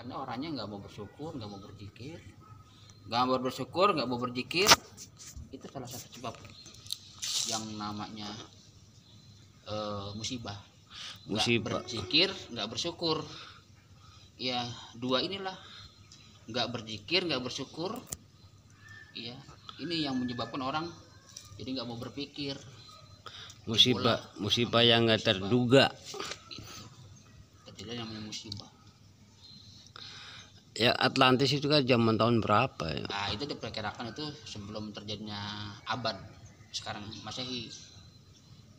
karena orangnya nggak mau bersyukur, nggak mau berzikir, nggak mau bersyukur, nggak mau berzikir. Itu salah satu sebab yang namanya musibah. Nggak berzikir, nggak bersyukur. Ya dua inilah, nggak berzikir, nggak bersyukur. Ya ini yang menyebabkan orang jadi nggak mau berpikir. Musibah yang nggak terduga. Terjadi namanya musibah. Ya Atlantis itu kan zaman tahun berapa ya? Nah itu diperkirakan itu sebelum terjadinya abad sekarang Masehi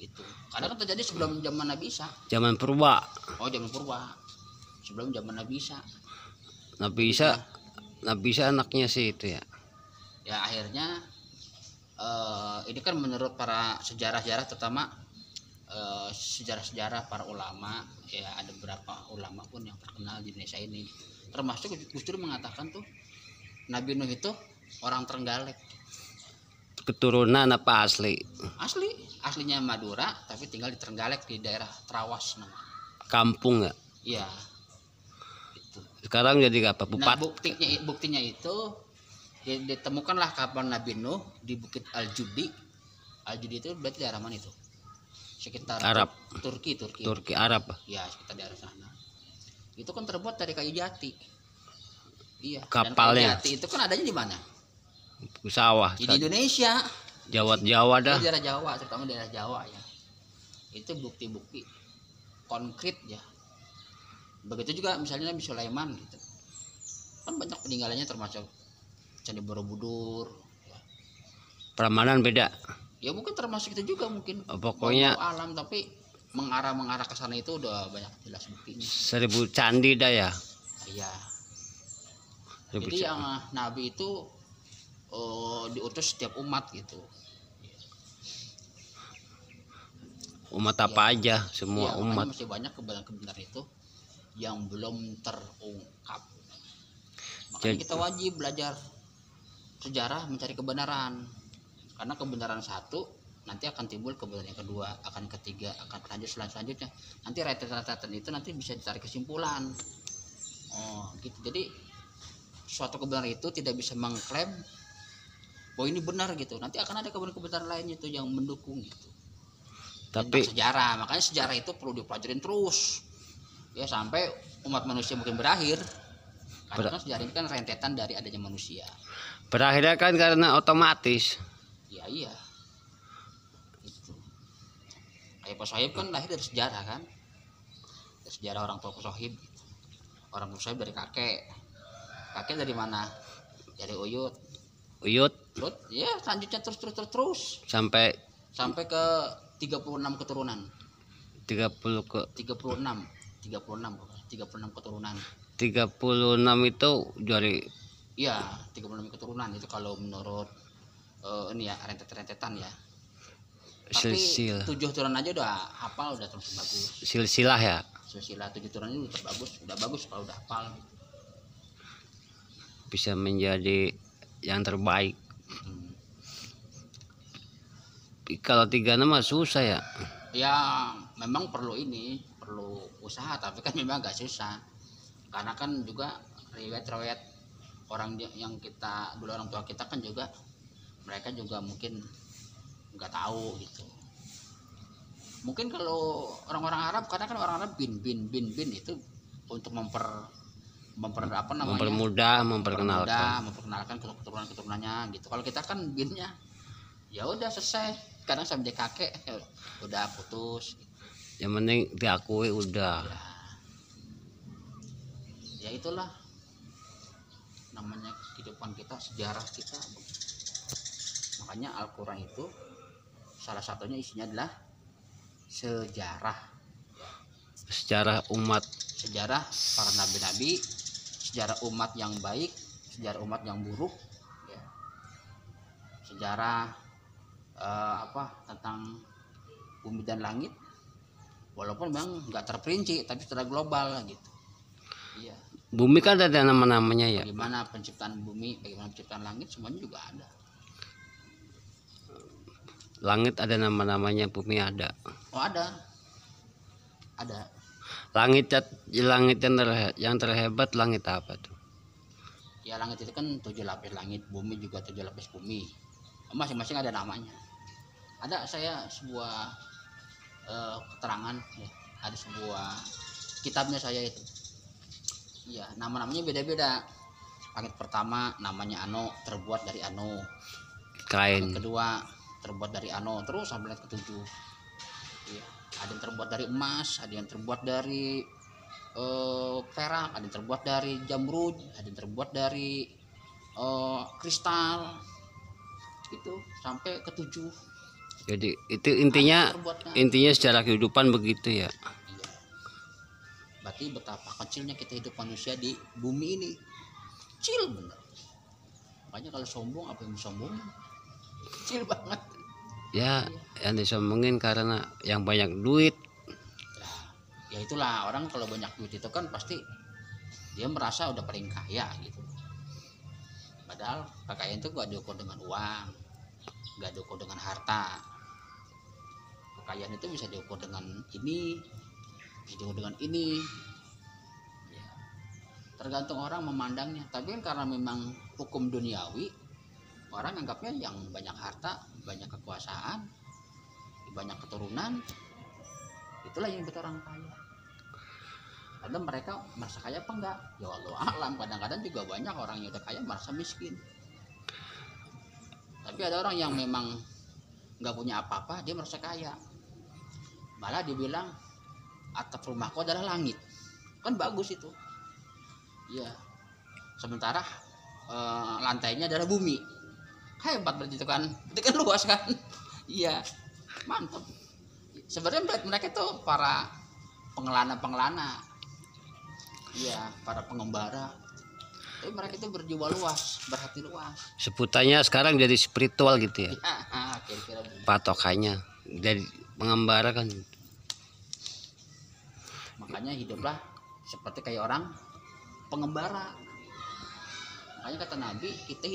itu. Karena kan terjadi sebelum zaman Nabi Isa. Zaman purba. Oh zaman purba. Sebelum zaman Nabi Isa. Nabi Isa anaknya sih itu ya. Ya akhirnya ini kan menurut para sejarah-sejarah, terutama sejarah-sejarah para ulama, ya ada beberapa ulama pun yang terkenal di Indonesia ini, termasuk justru mengatakan tuh Nabi Nuh itu orang Trenggalek. Keturunan apa asli? Aslinya Madura tapi tinggal di Trenggalek di daerah Trawas namanya. Kampung ya? Iya. Itu. Sekarang jadi apa? Nah, buktinya itu ditemukanlah kapal Nabi Nuh di Bukit Al-Judi. Al-Judi itu berarti daerah mana itu? Sekitar Arab. Turki Arab. Ya sekitar daerah sana. Itu kan terbuat dari kayu jati. Iya. Kapalnya. Dan kayu jati itu kan adanya di mana? Sawah. Di Indonesia. Jawa dah. Daerah Jawa, terutama daerah Jawa ya. Itu bukti-bukti konkret ya. Begitu juga misalnya Nabi Sulaiman gitu. Kan banyak peninggalannya termasuk Candi Borobudur. Ya. Prambanan beda. Ya mungkin termasuk itu juga mungkin. Pokoknya alam tapi mengarah ke sana itu udah banyak jelas buktinya. 1000 candi dah ya. Iya. Jadi yang Nabi itu diutus setiap umat gitu. Umat apa aja, semua umat. Masih banyak kebenaran itu yang belum terungkap. Makanya kita wajib belajar sejarah, mencari kebenaran. Karena kebenaran satu nanti akan timbul kebenaran yang kedua, akan ketiga, akan lanjut selanjutnya. Nanti rentetan itu nanti bisa ditarik kesimpulan. Oh, gitu. Jadi suatu kebenaran itu tidak bisa mengklaim bahwa ini benar gitu. Nanti akan ada kebenaran lainnya itu yang mendukung gitu. Tapi makanya sejarah itu perlu dipelajarin terus. Ya sampai umat manusia mungkin berakhir. Karena sejarah ini kan rentetan dari adanya manusia. Berakhirnya kan karena otomatis. Ya iya. Itu. Kayak Pak Sohib kan lahir dari sejarah kan. Dari sejarah orang tua Pak Sohib. Orang Pak Sohib dari kakek. Kakek dari mana? Dari Uyut. Ya selanjutnya terus. Sampai ke 36 keturunan. 36 keturunan. 36 itu dari. Iya, 36 keturunan itu kalau menurut ini ya rentetan ya. Tapi 7 turunan aja udah hafal, udah terus bagus. Silsilah ya. Silsilah 7 turunan itu udah bagus kalau udah hafal. Bisa menjadi yang terbaik. Kalau 36 mah susah ya. Ya memang perlu usaha, tapi kan memang agak susah. Karena kan juga riwayat orang yang kita dulu, orang tua kita kan juga mereka juga mungkin nggak tahu gitu. Mungkin kalau orang-orang Arab, karena kan orang Arab bin itu untuk memperkenalkan keturunannya gitu. Kalau kita kan binnya ya udah selesai. Kadang sampai kakek udah putus. Yang penting diakui udah. Ya itulah namanya kehidupan kita, sejarah kita. Makanya Al-Quran itu salah satunya isinya adalah sejarah umat, sejarah para nabi-nabi, sejarah umat yang baik, sejarah umat yang buruk, ya. Sejarah tentang bumi dan langit, walaupun memang nggak terperinci tapi secara global gitu. Iya. Bumi kan ada nama-namanya ya. Bagaimana penciptaan bumi, bagaimana penciptaan langit, semuanya juga ada. Langit ada nama-namanya, bumi ada. Oh ada. Langit yang terhebat langit apa tuh? Ya langit itu kan 7 lapis langit, bumi juga 7 lapis bumi. Masing-masing ada namanya. Ada saya sebuah keterangan ya, ada sebuah kitabnya saya itu. Iya, nama-namanya beda-beda. Langit pertama namanya Ano, terbuat dari Ano. Kain. Langit kedua terbuat dari Ano, terus sampai langit ketujuh. Iya, ada yang terbuat dari emas, ada yang terbuat dari perak, ada yang terbuat dari jamrud, ada yang terbuat dari kristal. Itu sampai ketujuh. Jadi itu intinya secara kehidupan begitu ya. Iya. Berarti betapa kecilnya kita hidup manusia di bumi ini. Kecil bener. Makanya kalau sombong apa yang disombongin? Kecil banget. Ya, yang disombongin karena yang banyak duit. Ya itulah, orang kalau banyak duit itu kan pasti dia merasa udah paling kaya gitu. Padahal kekayaan itu gak diukur dengan uang, gak diukur dengan harta. Kekayaan itu bisa diukur dengan ini, bisa diukur dengan ini. Ya, tergantung orang memandangnya. Tapi kan karena memang hukum duniawi, orang anggapnya yang banyak harta, banyak kekuasaan, banyak keturunan, itulah yang betul orang kaya. Padahal mereka merasa kaya apa enggak? Ya Allah alam, kadang-kadang juga banyak orang yang udah kaya merasa miskin. Tapi ada orang yang memang nggak punya apa-apa, dia merasa kaya. Malah dibilang atap rumahku adalah langit, kan bagus itu. Iya. Sementara lantainya adalah bumi, hebat berarti itu kan luas kan. Iya, mantap. Sebenarnya mereka tuh para pengelana, iya, para pengembara. Tapi mereka itu berjiwa luas, berhati luas. Sebutannya sekarang jadi spiritual gitu ya. Kira-kira Patokannya dari pengembara kan. Makanya hiduplah seperti kayak orang pengembara. Makanya kata Nabi, kita